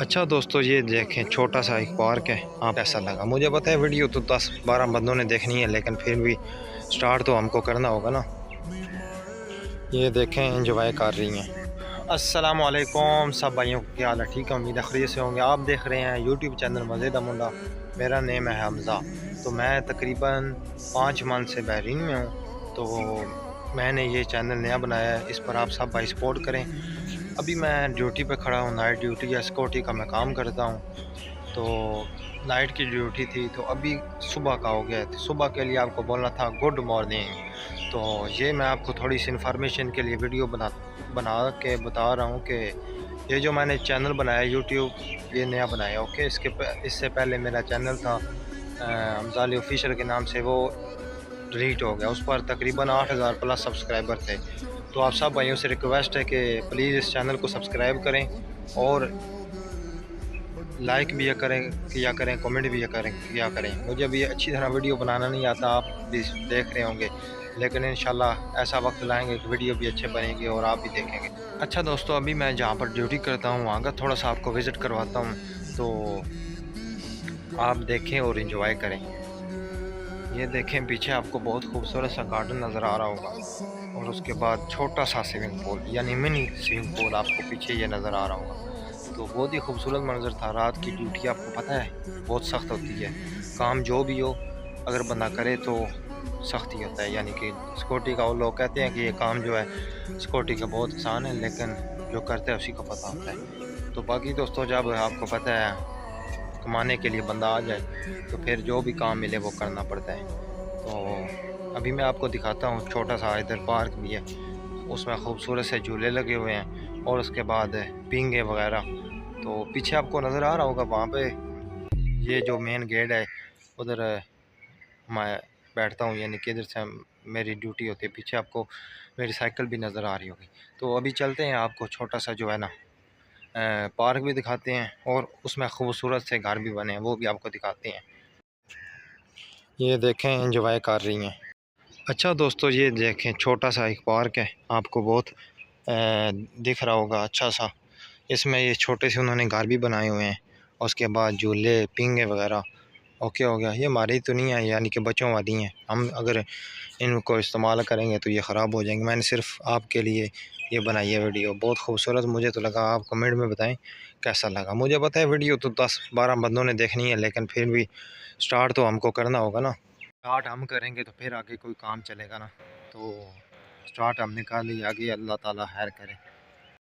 अच्छा दोस्तों, ये देखें छोटा सा एक पार्क है। आप ऐसा लगा, मुझे पता है वीडियो तो 10-12 बंदों ने देखनी है, लेकिन फिर भी स्टार्ट तो हमको करना होगा ना। ये देखें, एंजॉय कर रही हैं। अस्सलाम वालेकुम सब भाइयों को, क्या हाल है? ठीक है, उम्मीद है खैरियत से होंगे। आप देख रहे हैं यूट्यूब चैनल मज़ेदा मुंडा। मेरा नेम है हमज़ा। तो मैं तकरीबन 5 मंथ से बहरीन में हूँ। तो मैंने ये चैनल नया बनाया है, इस पर आप सब भाई सपोर्ट करें। अभी मैं ड्यूटी पे खड़ा हूँ, नाइट ड्यूटी या सिक्योरिटी का मैं काम करता हूँ। तो नाइट की ड्यूटी थी, तो अभी सुबह का हो गया है। तो सुबह के लिए आपको बोलना था गुड मॉर्निंग। तो ये मैं आपको थोड़ी सी इन्फॉर्मेशन के लिए वीडियो बना बना के बता रहा हूँ कि ये जो मैंने चैनल बनाया यूट्यूब, ये नया बनाया। ओके, इससे पहले मेरा चैनल था हमज़ाली ऑफिशियल के नाम से, वो डिलीट हो गया। उस पर तकरीबन 8000 प्लस सब्सक्राइबर थे। तो आप सब भाइयों से रिक्वेस्ट है कि प्लीज़ इस चैनल को सब्सक्राइब करें और लाइक भी किया करें, कमेंट भी किया करें। मुझे अभी अच्छी तरह वीडियो बनाना नहीं आता, आप भी देख रहे होंगे, लेकिन इंशाल्लाह ऐसा वक्त लाएंगे कि वीडियो भी अच्छे बनेंगे और आप भी देखेंगे। अच्छा दोस्तों, अभी मैं जहाँ पर ड्यूटी करता हूँ वहाँ का थोड़ा सा आपको विज़िट करवाता हूँ, तो आप देखें और इन्जॉय करें। ये देखें, पीछे आपको बहुत खूबसूरत सा गार्डन नज़र आ रहा होगा, और उसके बाद छोटा सा स्विमिंग पूल यानी मिनी स्विमिंग पूल आपको पीछे ये नज़र आ रहा होगा। तो बहुत ही खूबसूरत मंजर था। रात की ड्यूटी आपको पता है बहुत सख्त होती है। काम जो भी हो, अगर बंदा करे तो सख्त ही होता है। यानी कि सिक्योरिटी का, वो लोग कहते हैं कि ये काम जो है सिक्योरिटी का बहुत आसान है, लेकिन जो करता है उसी को पता होता है। तो बाकी दोस्तों, जब आपको पता है कमाने के लिए बंदा आ जाए, तो फिर जो भी काम मिले वो करना पड़ता है। तो अभी मैं आपको दिखाता हूँ, छोटा सा इधर पार्क भी है, उसमें खूबसूरत से झूले लगे हुए हैं, और उसके बाद पींगे वगैरह। तो पीछे आपको नज़र आ रहा होगा वहाँ पे, ये जो मेन गेट है उधर मैं बैठता हूँ, यानी कि इधर से मेरी ड्यूटी होती है। पीछे आपको मेरी साइकिल भी नज़र आ रही होगी। तो अभी चलते हैं, आपको छोटा सा जो है ना पार्क भी दिखाते हैं, और उसमें खूबसूरत से घर भी बने हैं, वो भी आपको दिखाते हैं। ये देखें, एंजॉय कर रही हैं। अच्छा दोस्तों, ये देखें छोटा सा एक पार्क है, आपको बहुत दिख रहा होगा अच्छा सा। इसमें ये छोटे से उन्होंने घर भी बनाए हुए हैं, और उसके बाद झूले पींगे वगैरह। ओके हो गया, ये हमारी तो नहीं है, यानी कि बच्चों वाली हैं। हम अगर इनको इस्तेमाल करेंगे तो ये ख़राब हो जाएंगे। मैंने सिर्फ आपके लिए ये बनाई है वीडियो, बहुत खूबसूरत मुझे तो लगा। आप कमेंट में बताएं कैसा लगा। मुझे पता है वीडियो तो 10-12 बंदों ने देखनी है, लेकिन फिर भी स्टार्ट तो हमको करना होगा ना। स्टार्ट हम करेंगे तो फिर आगे कोई काम चलेगा ना। तो स्टार्ट हमने कर लिया, आगे अल्लाह ताला खैर करे।